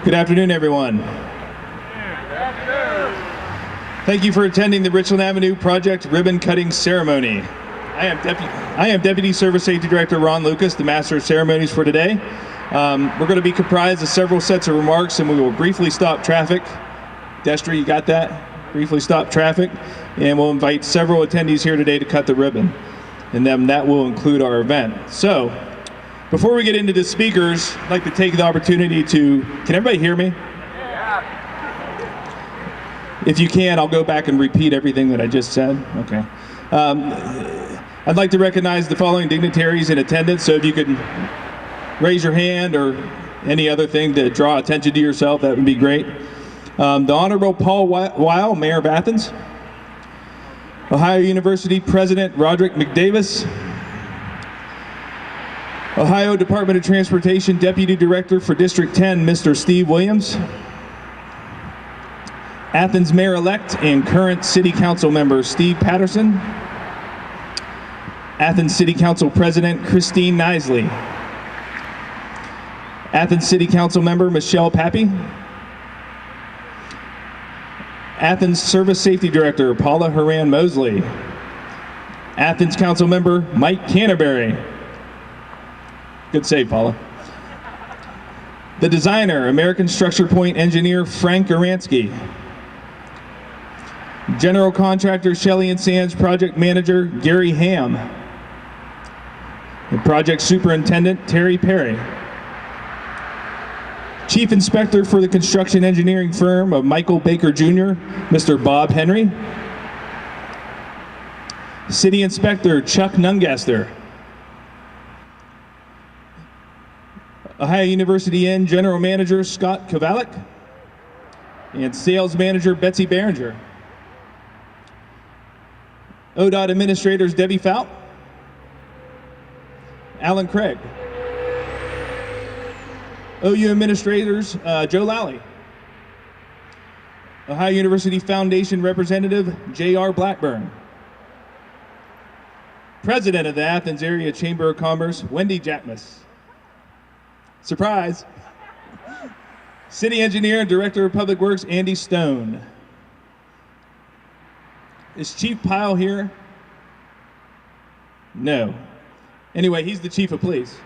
Good afternoon, everyone. Thank you for attending the Richland Avenue Project ribbon cutting ceremony. I am Deputy Service Safety Director Ron Lucas, the Master of Ceremonies for today. We're going to be comprised of several sets of remarks, and we will briefly stop traffic. Destra, you got that? Briefly stop traffic, and we'll invite several attendees here today to cut the ribbon, and then that will include our event. So, before we get into the speakers, I'd like to take the opportunity to, can everybody hear me? If you can, I'll go back and repeat everything that I just said. Okay. I'd like to recognize the following dignitaries in attendance, so if you could raise your hand or any other thing to draw attention to yourself, that would be great. The Honorable Paul Weil, Mayor of Athens. Ohio University President Roderick McDavis. Ohio Department of Transportation Deputy Director for District 10, Mr. Steve Williams. Athens Mayor-elect and current City Council member Steve Patterson. Athens City Council President Christine Nisley. Athens City Council member Michelle Pappy. Athens Service Safety Director Paula Horan Mosley. Athens Council member Mike Canterbury. Good save, Paula. The designer, American Structure Point engineer Frank Aransky. General contractor Shelley and Sands project manager Gary Ham. And project superintendent Terry Perry. Chief inspector for the construction engineering firm of Michael Baker Jr., Mr. Bob Henry. City inspector Chuck Nungaster. Ohio University Inn general manager Scott Kovalik. And sales manager Betsy Behringer. ODOT administrators Debbie Fout, Alan Craig. OU administrators Joe Lally. Ohio University Foundation representative J.R. Blackburn. President of the Athens Area Chamber of Commerce Wendy Jackmus. Surprise. City engineer and director of public works Andy Stone. Is Chief Pyle here? No. Anyway, he's the chief of police.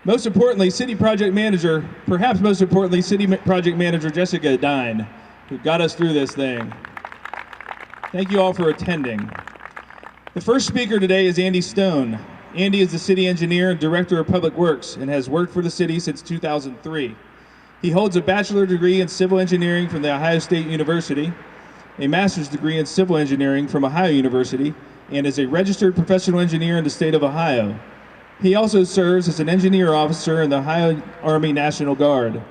Most importantly, city project manager, perhaps most importantly, city project manager Jessica Dine, who got us through this thing. Thank you all for attending. The first speaker today is Andy Stone. Andy is the city engineer and director of public works and has worked for the city since 2003. He holds a bachelor degree in civil engineering from the Ohio State University, a master's degree in civil engineering from Ohio University, and is a registered professional engineer in the state of Ohio. He also serves as an engineer officer in the Ohio Army National Guard.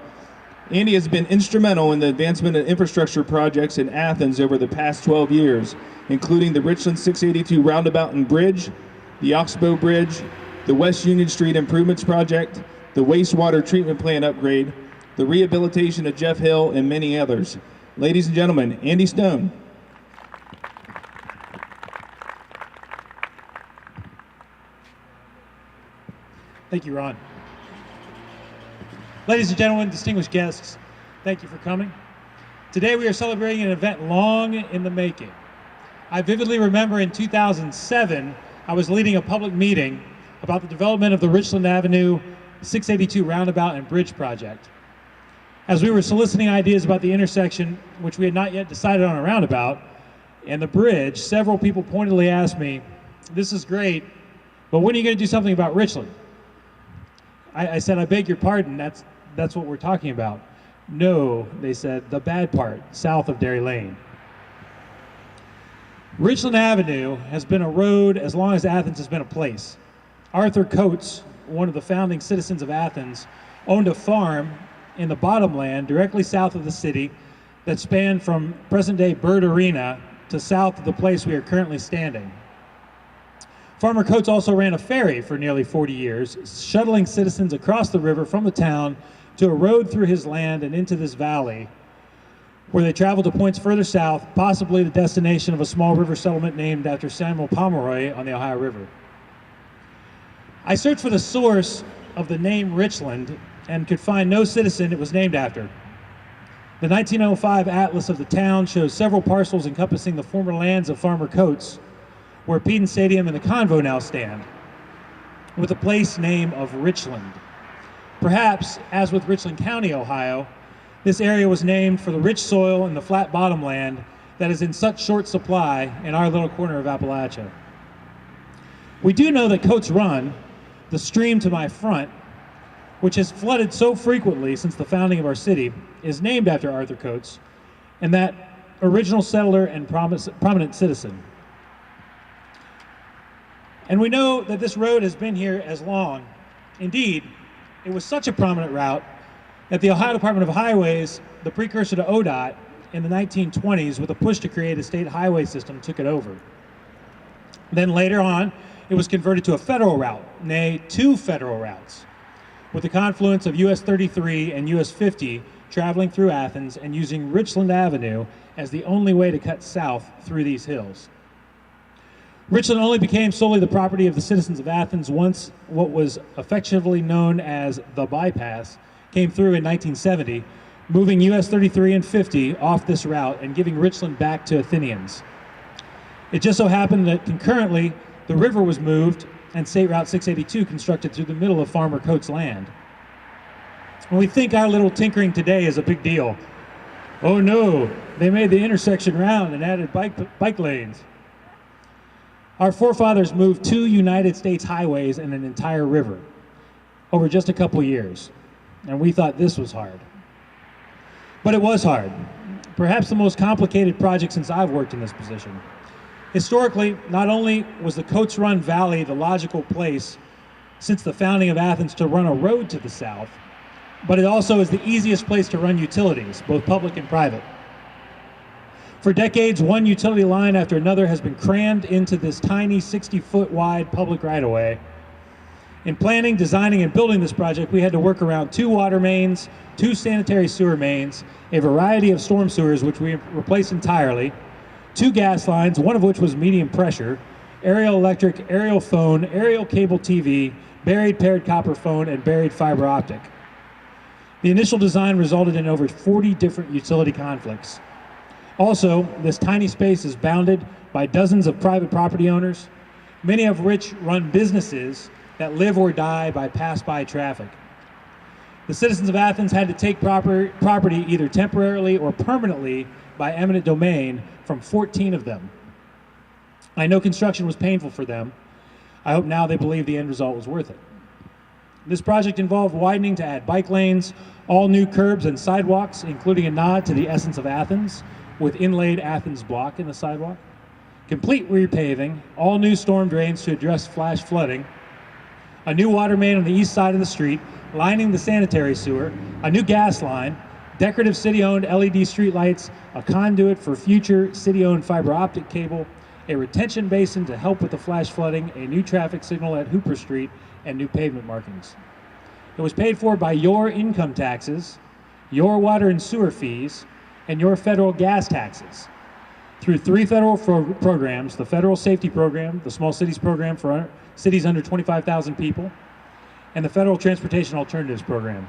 Andy has been instrumental in the advancement of infrastructure projects in Athens over the past 12 years, including the Richland 682 Roundabout and Bridge, the Oxbow Bridge, the West Union Street Improvements Project, the wastewater treatment plant upgrade, the rehabilitation of Jeff Hill, and many others. Ladies and gentlemen, Andy Stone. Thank you, Ron. Ladies and gentlemen, distinguished guests, thank you for coming. Today we are celebrating an event long in the making. I vividly remember in 2007, I was leading a public meeting about the development of the Richland Avenue 682 Roundabout and Bridge project. As we were soliciting ideas about the intersection, which we had not yet decided on a roundabout, and the bridge, several people pointedly asked me, "This is great, but when are you going to do something about Richland?" I said, "I beg your pardon, that's what we're talking about." "No," they said, "the bad part, south of Dairy Lane." Richland Avenue has been a road as long as Athens has been a place. Arthur Coates, one of the founding citizens of Athens, owned a farm in the bottomland directly south of the city that spanned from present-day Bird Arena to south of the place we are currently standing. Farmer Coates also ran a ferry for nearly 40 years, shuttling citizens across the river from the town to a road through his land and into this valley, where they traveled to points further south, possibly the destination of a small river settlement named after Samuel Pomeroy on the Ohio River. I searched for the source of the name Richland and could find no citizen it was named after. The 1905 atlas of the town shows several parcels encompassing the former lands of Farmer Coates, where Peden Stadium and the Convo now stand, with a place name of Richland. Perhaps, as with Richland County, Ohio, this area was named for the rich soil and the flat bottomland that is in such short supply in our little corner of Appalachia. We do know that Coates Run, the stream to my front, which has flooded so frequently since the founding of our city, is named after Arthur Coates, and that original settler and prominent citizen. And we know that this road has been here as long. Indeed, it was such a prominent route that the Ohio Department of Highways, the precursor to ODOT, in the 1920s, with a push to create a state highway system, took it over. Then later on, it was converted to a federal route, nay, two federal routes, with the confluence of US 33 and US 50 traveling through Athens and using Richland Avenue as the only way to cut south through these hills. Richland only became solely the property of the citizens of Athens once what was affectionately known as the bypass came through in 1970, moving US 33 and 50 off this route and giving Richland back to Athenians. It just so happened that concurrently, the river was moved and State Route 682 constructed through the middle of Farmer Coates' land. And we think our little tinkering today is a big deal. Oh no, they made the intersection round and added bike lanes. Our forefathers moved 2 United States highways and an entire river over just a couple years, and we thought this was hard. But it was hard. Perhaps the most complicated project since I've worked in this position. Historically, not only was the Coates Run Valley the logical place since the founding of Athens to run a road to the south, but it also is the easiest place to run utilities, both public and private. For decades, one utility line after another has been crammed into this tiny 60-foot wide public right-of-way. In planning, designing, and building this project, we had to work around 2 water mains, 2 sanitary sewer mains, a variety of storm sewers, which we replaced entirely, 2 gas lines, one of which was medium pressure, aerial electric, aerial phone, aerial cable TV, buried paired copper phone, and buried fiber optic. The initial design resulted in over 40 different utility conflicts. Also, this tiny space is bounded by dozens of private property owners, many of which run businesses that live or die by pass-by traffic. The citizens of Athens had to take property either temporarily or permanently by eminent domain from 14 of them. I know construction was painful for them. I hope now they believe the end result was worth it. This project involved widening to add bike lanes, all new curbs and sidewalks, including a nod to the essence of Athens, with inlaid Athens block in the sidewalk, complete repaving, all new storm drains to address flash flooding, a new water main on the east side of the street, lining the sanitary sewer, a new gas line, decorative city-owned LED street lights, a conduit for future city-owned fiber optic cable, a retention basin to help with the flash flooding, a new traffic signal at Hooper Street, and new pavement markings. It was paid for by your income taxes, your water and sewer fees, and your federal gas taxes through 3 federal programs: the Federal Safety Program, the Small Cities Program for cities under 25,000 people, and the Federal Transportation Alternatives Program,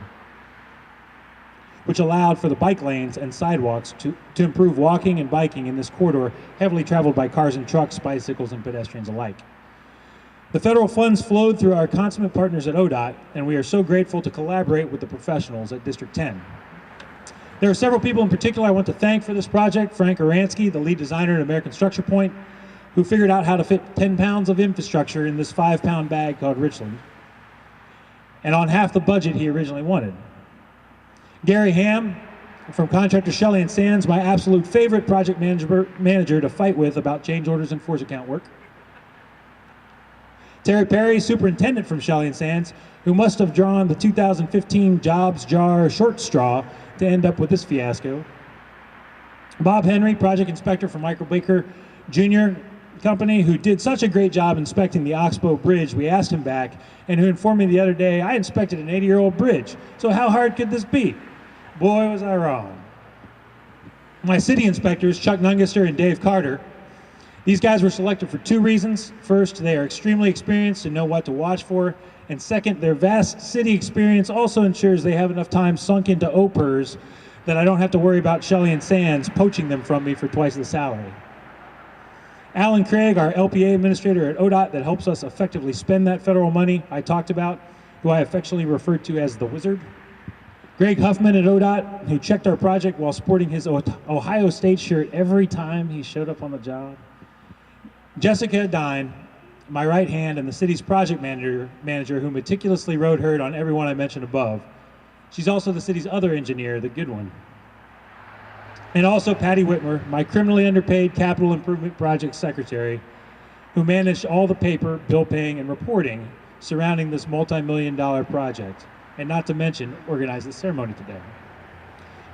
which allowed for the bike lanes and sidewalks to improve walking and biking in this corridor heavily traveled by cars and trucks, bicycles, and pedestrians alike. The federal funds flowed through our consummate partners at ODOT, and we are so grateful to collaborate with the professionals at District 10. There are several people in particular I want to thank for this project: Frank Oransky, the lead designer at American Structure Point, who figured out how to fit 10 pounds of infrastructure in this 5-pound bag called Richland, and on half the budget he originally wanted. Gary Ham, from contractor Shelley & Sands, my absolute favorite project manager to fight with about change orders and force account work. Terry Perry, superintendent from Shelley & Sands, who must have drawn the 2015 Jobs Jar short straw to end up with this fiasco. Bob Henry, project inspector from Michael Baker Jr. Company, who did such a great job inspecting the Oxbow Bridge, we asked him back, and who informed me the other day, I inspected an 80-year-old bridge, so how hard could this be? Boy, was I wrong. My city inspectors, Chuck Nungister and Dave Carter, these guys were selected for 2 reasons. First, they are extremely experienced and know what to watch for, And second, their vast city experience also ensures they have enough time sunk into OPERS that I don't have to worry about Shelley and Sands poaching them from me for twice the salary. Alan Craig, our LPA administrator at ODOT that helps us effectively spend that federal money I talked about, who I affectionately refer to as the Wizard. Greg Huffman at ODOT, who checked our project while sporting his Ohio State shirt every time he showed up on the job. Jessica Dine, my right hand, and the city's project manager who meticulously wrote herd on everyone I mentioned above. She's also the city's other engineer, the good one. And also Patty Whitmer, my criminally underpaid capital improvement project secretary, who managed all the paper, bill paying, and reporting surrounding this multi-million-dollar project, and not to mention organized the ceremony today.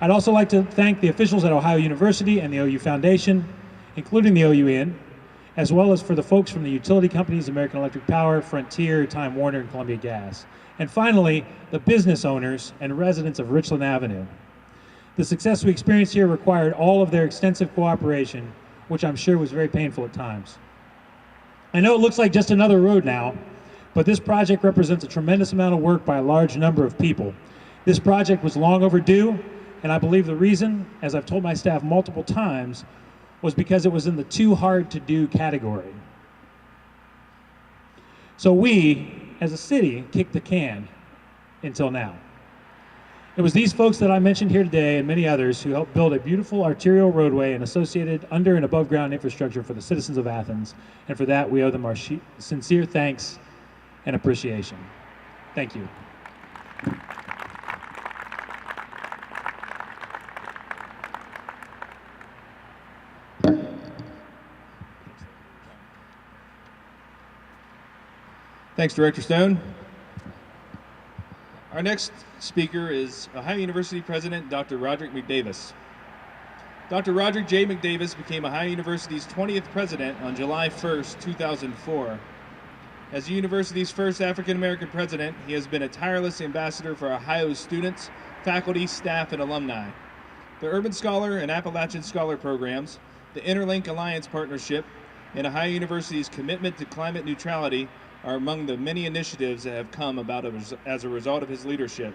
I'd also like to thank the officials at Ohio University and the OU Foundation, including the OUN, as well as for the folks from the utility companies, American Electric Power, Frontier, Time Warner, and Columbia Gas. And finally, the business owners and residents of Richland Avenue. The success we experienced here required all of their extensive cooperation, which I'm sure was very painful at times. I know it looks like just another road now, but this project represents a tremendous amount of work by a large number of people. This project was long overdue, and I believe the reason, as I've told my staff multiple times, was because it was in the too hard to do category. So we, as a city, kicked the can until now. It was these folks that I mentioned here today and many others who helped build a beautiful arterial roadway and associated under and above ground infrastructure for the citizens of Athens. And for that, we owe them our sincere thanks and appreciation. Thank you. Thanks, Director Stone. Our next speaker is Ohio University President Dr. Roderick McDavis. Dr. Roderick J. McDavis became Ohio University's 20th president on July 1st, 2004. As the university's first African-American president, he has been a tireless ambassador for Ohio's students, faculty, staff, and alumni. The Urban Scholar and Appalachian Scholar programs, the Interlink Alliance Partnership, and Ohio University's commitment to climate neutrality are among the many initiatives that have come about as a result of his leadership.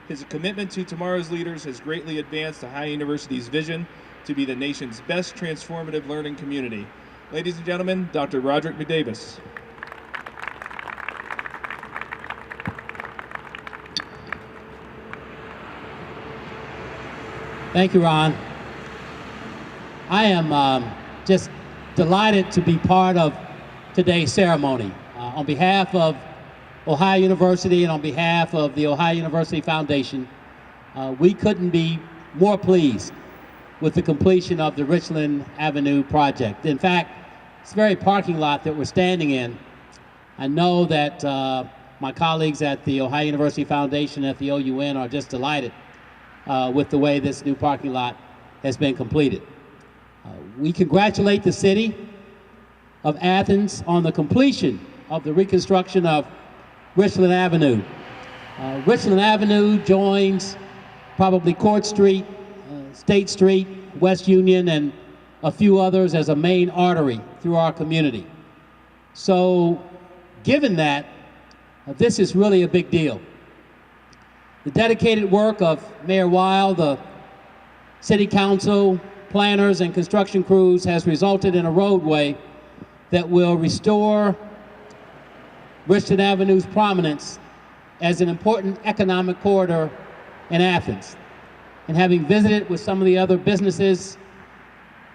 His commitment to tomorrow's leaders has greatly advanced Ohio University's vision to be the nation's best transformative learning community. Ladies and gentlemen, Dr. Roderick McDavis. Thank you, Ron. I am just delighted to be part of today's ceremony. On behalf of Ohio University and on behalf of the Ohio University Foundation, we couldn't be more pleased with the completion of the Richland Avenue project. In fact, this very parking lot that we're standing in, I know that my colleagues at the Ohio University Foundation at the OUN are just delighted with the way this new parking lot has been completed. We congratulate the city of Athens on the completion of the reconstruction of Richland Avenue. Richland Avenue joins probably Court Street, State Street, West Union, and a few others as a main artery through our community. So, given that, this is really a big deal. The dedicated work of Mayor Weil, the City Council, planners, and construction crews has resulted in a roadway that will restore Richland Avenue's prominence as an important economic corridor in Athens. And having visited with some of the other businesses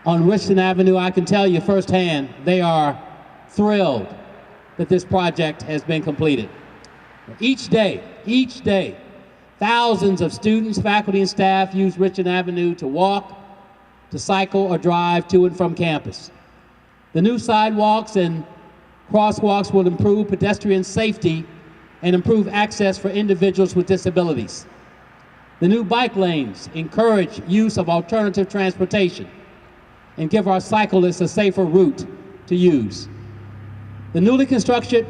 on Richland Avenue, I can tell you firsthand, they are thrilled that this project has been completed. Each day, thousands of students, faculty, and staff use Richland Avenue to walk, to cycle, or drive to and from campus. The new sidewalks and crosswalks will improve pedestrian safety and improve access for individuals with disabilities. The new bike lanes encourage use of alternative transportation and give our cyclists a safer route to use. The newly constructed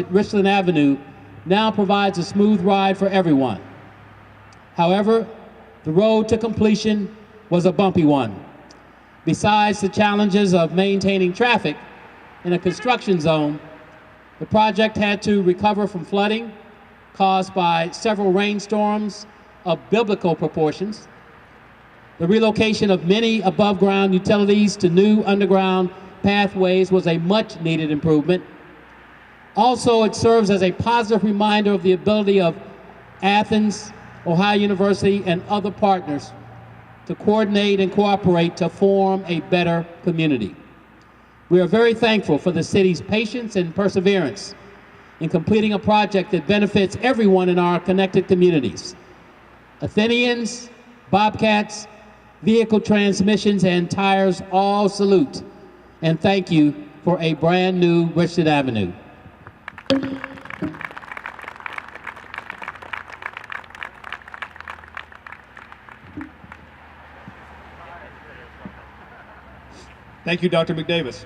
Richland Avenue now provides a smooth ride for everyone. However, the road to completion was a bumpy one. Besides the challenges of maintaining traffic in a construction zone, The project had to recover from flooding caused by several rainstorms of biblical proportions. The relocation of many above-ground utilities to new underground pathways was a much-needed improvement. Also, it serves as a positive reminder of the ability of Athens, Ohio University, and other partners to coordinate and cooperate to form a better community. We are very thankful for the city's patience and perseverance in completing a project that benefits everyone in our connected communities. Athenians, Bobcats, vehicle transmissions, and tires all salute and thank you for a brand new Richland Avenue. Thank you, Dr. McDavis.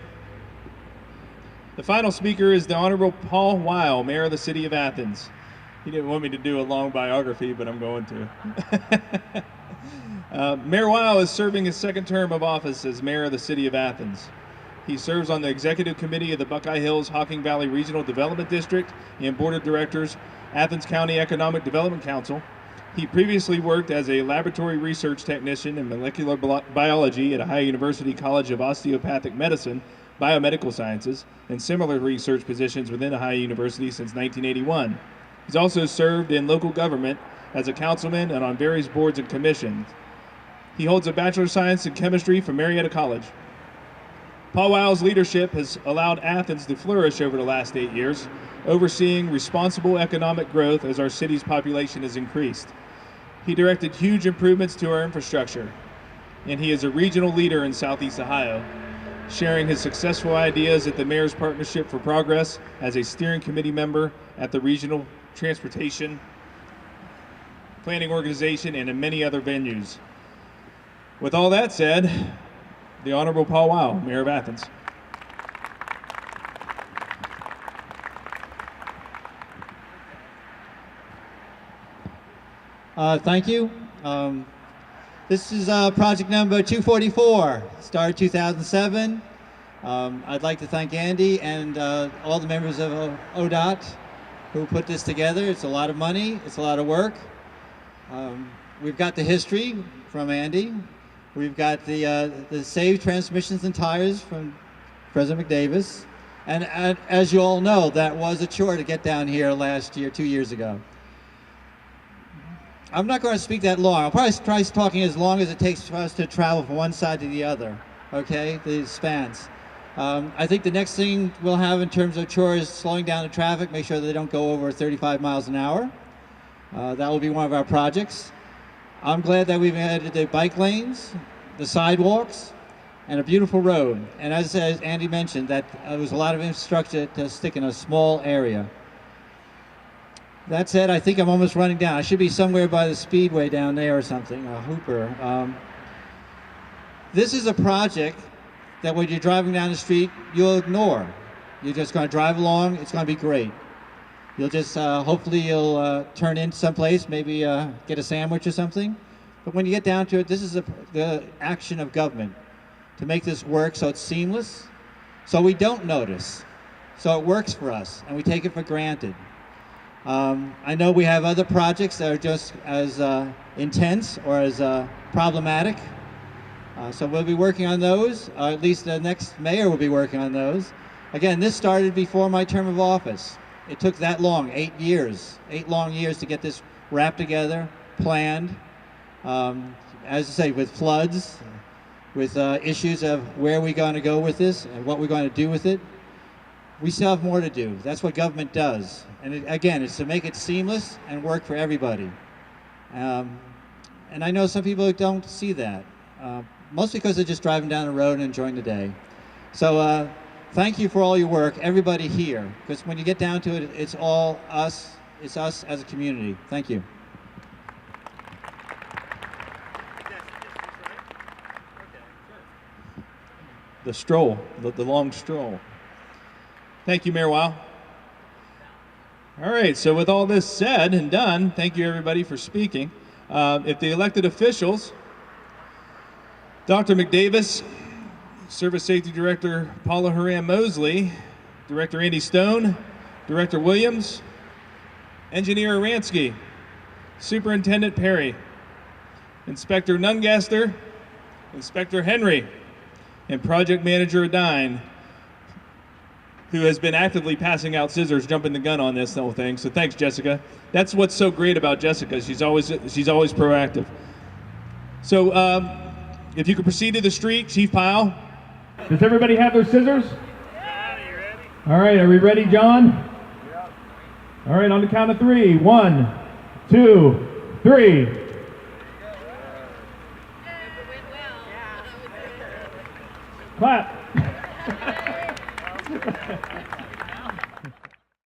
The final speaker is the Honorable Paul Weil, Mayor of the City of Athens. He didn't want me to do a long biography, but I'm going to. Mayor Weil is serving his second term of office as Mayor of the City of Athens. He serves on the Executive Committee of the Buckeye Hills Hocking Valley Regional Development District and Board of Directors, Athens County Economic Development Council. He previously worked as a laboratory research technician in molecular biology at Ohio University College of Osteopathic Medicine, Biomedical Sciences, and similar research positions within Ohio University since 1981. He's also served in local government as a councilman and on various boards and commissions. He holds a Bachelor of Science in Chemistry from Marietta College. Paul Weil's leadership has allowed Athens to flourish over the last 8 years, overseeing responsible economic growth as our city's population has increased. He directed huge improvements to our infrastructure, and he is a regional leader in Southeast Ohio, sharing his successful ideas at the Mayor's Partnership for Progress as a steering committee member at the Regional Transportation Planning Organization and in many other venues. With all that said, the Honorable Paul Weil, Mayor of Athens. Thank you. This is project number 244, started 2007. I'd like to thank Andy and all the members of ODOT who put this together. It's a lot of money, it's a lot of work. We've got the history from Andy. We've got the saved transmissions and tires from President McDavis. And as you all know, that was a chore to get down here last year, 2 years ago. I'm not going to speak that long. I'll probably try talking as long as it takes for us to travel from one side to the other, okay, the spans. I think the next thing we'll have in terms of chores is slowing down the traffic, make sure that they don't go over 35 miles an hour. That will be one of our projects. I'm glad that we've added the bike lanes, the sidewalks, and a beautiful road. And as Andy mentioned, that there was a lot of infrastructure to stick in a small area. That said, I think I'm almost running down. I should be somewhere by the speedway down there or something, Hooper. This is a project that when you're driving down the street, you'll ignore. You're just going to drive along. It's going to be great. You'll just, hopefully you'll turn in someplace, maybe get a sandwich or something. But when you get down to it, this is the action of government to make this work so it's seamless, so we don't notice, so it works for us, and we take it for granted. I know we have other projects that are just as intense or as problematic, so we'll be working on those, or at least the next mayor will be working on those. Again, this started before my term of office. It took that long, 8 years, 8 long years to get this wrapped together, planned, as I say, with floods, with issues of where we're going to go with this and what we're going to do with it. We still have more to do. That's what government does. And again, it's to make it seamless and work for everybody. And I know some people don't see that, mostly because they're just driving down the road and enjoying the day. So thank you for all your work, everybody here, because when you get down to it, it's all us. It's us as a community. Thank you. The stroll, the long stroll. Thank you, Mayor Weil. All right, so with all this said and done, thank you everybody for speaking. If the elected officials, Dr. McDavis, Service Safety Director Paula Horan Mosley, Director Andy Stone, Director Williams, Engineer Aransky, Superintendent Perry, Inspector Nungaster, Inspector Henry, and Project Manager Adine, who has been actively passing out scissors, jumping the gun on this whole thing. So thanks, Jessica. That's what's so great about Jessica. She's always proactive. So if you could proceed to the street, Chief Pyle. Does everybody have their scissors? All right, are we ready, John? All right, on the count of 3. 1, 2, 3. Clap.